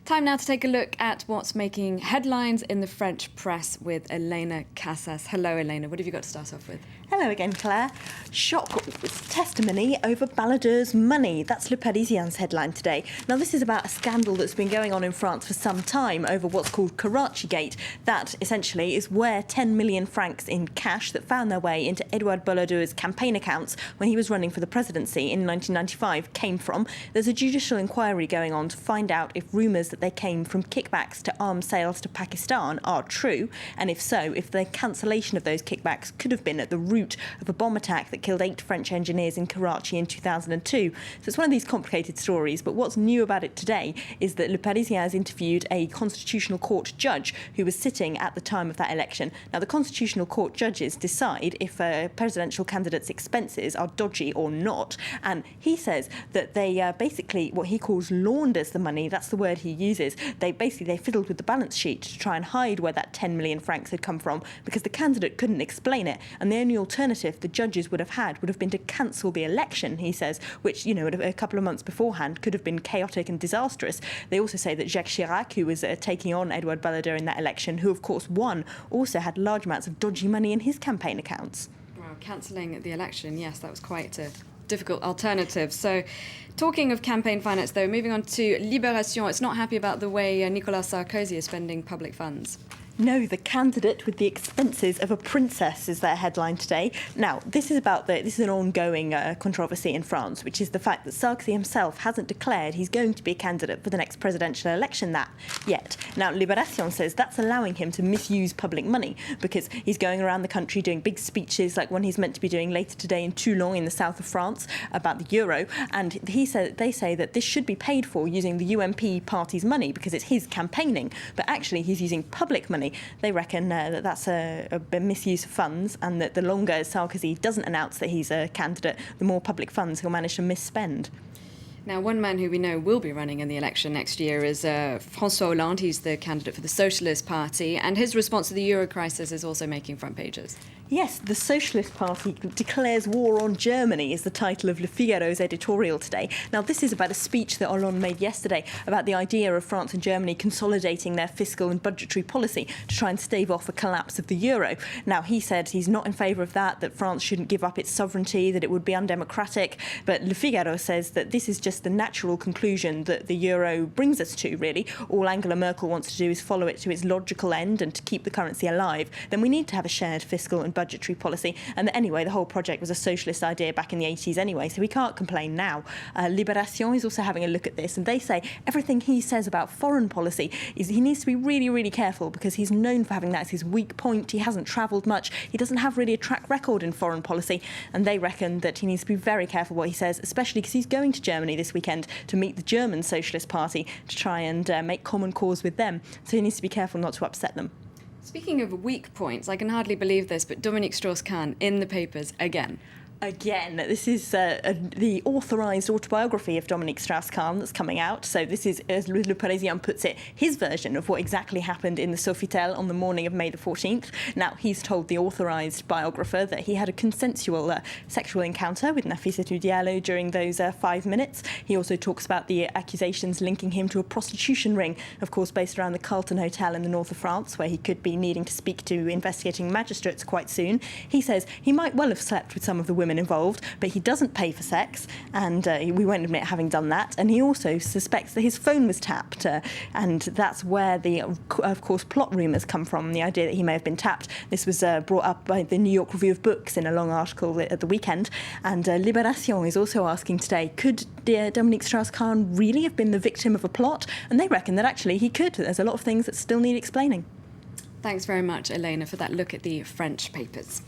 Time now to take a look at what's making headlines in the French press with Elena Casas. Hello, Elena. What have you got to start off with? Hello again, Claire. Shock testimony over balladeur's money. That's Le Parisien's headline today. Now, this is about a scandal that's been going on in France for some time over what's called Karachi Gate. That, essentially, is where 10 million francs in cash that found their way into Edouard Balladeur's campaign accounts when he was running for the presidency in 1995 came from. There's a judicial inquiry going on to find out if rumours that they came from kickbacks to arms sales to Pakistan are true, and if so, if the cancellation of those kickbacks could have been at the root of a bomb attack that killed 8 French engineers in Karachi in 2002. So it's one of these complicated stories, but what's new about it today is that Le Parisien has interviewed a Constitutional Court judge who was sitting at the time of that election. Now, the Constitutional Court judges decide if a presidential candidate's expenses are dodgy or not, and he says that they basically, what he calls launders the money, that's the word he uses. They fiddled with the balance sheet to try and hide where that 10 million francs had come from because the candidate couldn't explain it, and the only alternative the judges would have had would have been to cancel the election, he says, which, a couple of months beforehand could have been chaotic and disastrous. They also say that Jacques Chirac, who was taking on Edouard Balladur in that election, who of course won, also had large amounts of dodgy money in his campaign accounts. Wow, cancelling the election, yes, that was quite a difficult alternative. So, talking of campaign finance, though, moving on to Libération, it's not happy about the way Nicolas Sarkozy is spending public funds. No, the candidate with the expenses of a princess is their headline today. Now, this is an ongoing controversy in France, which is the fact that Sarkozy himself hasn't declared he's going to be a candidate for the next presidential election yet. Now, Libération says that's allowing him to misuse public money because he's going around the country doing big speeches like one he's meant to be doing later today in Toulon in the south of France about the euro, and they say that this should be paid for using the UMP party's money because it's his campaigning, but actually he's using public money. They reckon that that's a misuse of funds, and that the longer Sarkozy doesn't announce that he's a candidate, the more public funds he'll manage to misspend. Now, one man who we know will be running in the election next year is François Hollande. He's the candidate for the Socialist Party, and his response to the euro crisis is also making front pages. Yes, the Socialist Party declares war on Germany is the title of Le Figaro's editorial today. Now, this is about a speech that Hollande made yesterday about the idea of France and Germany consolidating their fiscal and budgetary policy to try and stave off a collapse of the euro. Now, he said he's not in favour of that France shouldn't give up its sovereignty, that it would be undemocratic. But Le Figaro says that this is just the natural conclusion that the euro brings us to, really. All Angela Merkel wants to do is follow it to its logical end and to keep the currency alive. Then we need to have a shared fiscal and budgetary policy. And anyway, the whole project was a socialist idea back in the 80s anyway, so we can't complain now. Libération is also having a look at this, and they say everything he says about foreign policy is he needs to be really, really careful because he's known for having that as his weak point. He hasn't travelled much. He doesn't have really a track record in foreign policy, and they reckon that he needs to be very careful what he says, especially because he's going to Germany this weekend to meet the German Socialist Party to try and make common cause with them. So he needs to be careful not to upset them. Speaking of weak points, I can hardly believe this, but Dominique Strauss-Kahn in the papers again. Again, this is the authorised autobiography of Dominique Strauss-Kahn that's coming out. So this is, as Le Parisien puts it, his version of what exactly happened in the Sofitel on the morning of May the 14th. Now, he's told the authorised biographer that he had a consensual sexual encounter with Nafissatou Diallo during those 5 minutes. He also talks about the accusations linking him to a prostitution ring, of course, based around the Carlton Hotel in the north of France, where he could be needing to speak to investigating magistrates quite soon. He says he might well have slept with some of the women involved, but he doesn't pay for sex, and we won't admit having done that. And he also suspects that his phone was tapped, and that's where the, of course, plot rumours come from, the idea that he may have been tapped. This was brought up by the New York Review of Books in a long article at the weekend, and Libération is also asking today, could Dominique Strauss-Kahn really have been the victim of a plot? And they reckon that actually he could. There's a lot of things that still need explaining. Thanks very much, Elena, for that look at the French papers.